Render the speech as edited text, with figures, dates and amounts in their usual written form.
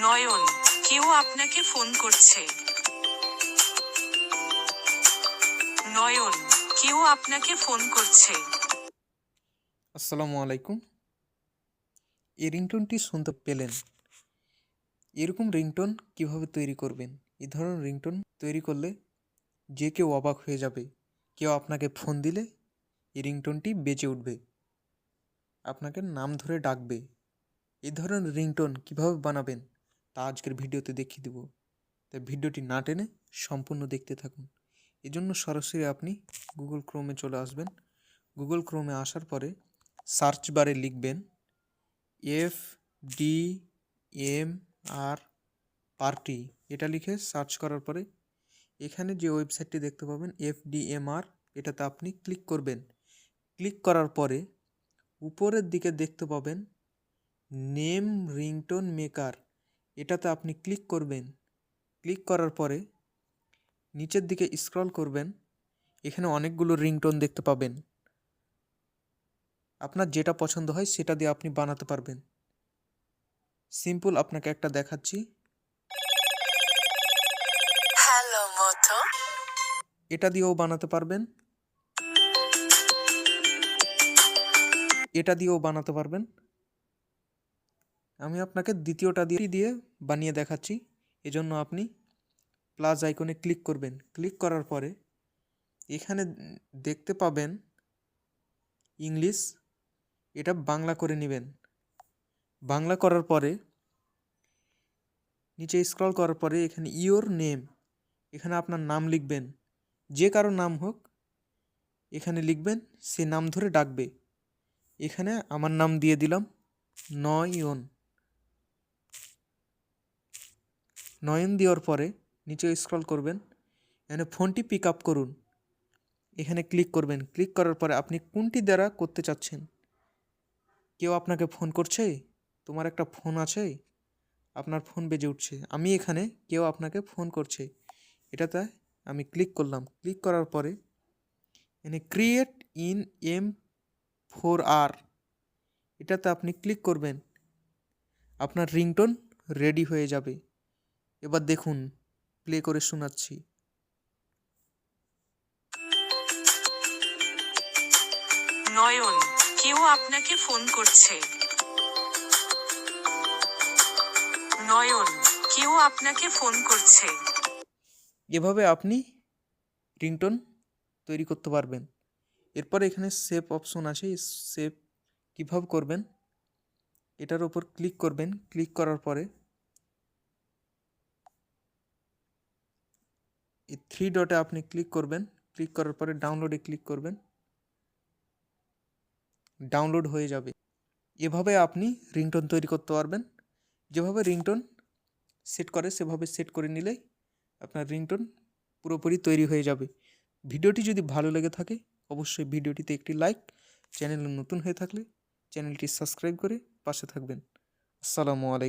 নয়ন, কেউ আপনাকে ফোন করছে। নয়ন, কেউ আপনাকে ফোন করছে। আসসালামু আলাইকুম। এই রিংটোনটি শুনতে পেলেন। এরকম রিংটোন কিভাবে তৈরি করবেন? এই ধরনের রিংটোন তৈরি করলে যে কেউ অবাক হয়ে যাবে। কেউ আপনাকে ফোন দিলে এই রিংটোনটি বেজে উঠবে, আপনাকে নাম ধরে ডাকবে। এই ধরনের রিংটোন কিভাবে বানাবেন তা আজকের ভিডিওতে দেখিয়ে দেব। তাই ভিডিওটি না টেনে সম্পূর্ণ দেখতে থাকুন। এজন্য সরাসরি আপনি গুগল ক্রোমে চলে আসবেন। গুগল ক্রোমে আসার পরে সার্চ বারে লিখবেন FDMR পার্টি। এটা লিখে সার্চ করার পরে এখানে যে ওয়েবসাইটটি দেখতে পাবেন FDMR, এটাতে আপনি ক্লিক করবেন। ক্লিক করার পরে উপরের দিকে দেখতে পাবেন নেম রিংটোন মেকার, এটাতে আপনি ক্লিক করবেন। ক্লিক করার পরে নিচের দিকে স্ক্রল করবেন। এখানে অনেকগুলো রিংটোন দেখতে পাবেন। আপনার যেটা পছন্দ হয় সেটা দিয়ে আপনি বানাতে পারবেন। সিম্পল আপনাকে একটা দেখাচ্ছি। হ্যালো মতো, এটা দিয়েও বানাতে পারবেন, এটা দিয়েও বানাতে পারবেন। আমি আপনাকে দ্বিতীয়টা দিয়ে বানিয়ে দেখাচ্ছি। এজন্য আপনি প্লাস আইকনে ক্লিক করবেন। ক্লিক করার পরে এখানে দেখতে পাবেন ইংলিশ, এটা বাংলা করে নেবেন। বাংলা করার পরে নিচে স্ক্রল করার পরে এখানে ইওর নেম, এখানে আপনার নাম লিখবেন। যে কারো নাম হোক এখানে লিখবেন, সে নাম ধরে ডাকবে। এখানে আমার নাম দিয়ে দিলাম নয়ন। নয়ন দেওয়ার পরে নিচে স্ক্রল করবেন, এখানে ফোনটি পিক আপ করুন, এখানে ক্লিক করবেন। ক্লিক করার পরে আপনি কোনটি দ্বারা করতে চাচ্ছেন। কেউ আপনাকে ফোন করছে, তোমার একটা ফোন আছে, আপনার ফোন বেজে উঠছে। আমি এখানে কেউ আপনাকে ফোন করছে, এটাতে আমি ক্লিক করলাম। ক্লিক করার পরে এখানে ক্রিয়েট ইন M4R, এটাতে আপনি ক্লিক করবেন। আপনার রিংটোন রেডি হয়ে যাবে। এবার দেখুন, প্লে করে শোনাচ্ছি। নয়ন, কেউ আপনাকে ফোন করছে। নয়ন, কেউ আপনাকে ফোন করছে। এভাবে আপনি রিংটোন তৈরি করতে পারবেন। এরপর এখানে সেভ অপশন আছে, সেভ কীভাবে করবেন এটার উপর ক্লিক করবেন। ক্লিক করার পরে এই 3 ডটে আপনি ক্লিক করবেন। ক্লিক করার পরে ডাউনলোডে ক্লিক করবেন, ডাউনলোড হয়ে যাবে। এভাবে আপনি রিংটোন তৈরি করতে পারবেন। যেভাবে রিংটোন সেট করে সেভাবে সেট করে নিলেই আপনার রিংটোন পুরোপুরি তৈরি হয়ে যাবে। ভিডিওটি যদি ভালো লেগে থাকে অবশ্যই ভিডিওটিতে একটি লাইক, চ্যানেলে নতুন হয়ে থাকলে চ্যানেলটি সাবস্ক্রাইব করে পাশে থাকবেন। আসসালামু আলাইকুম।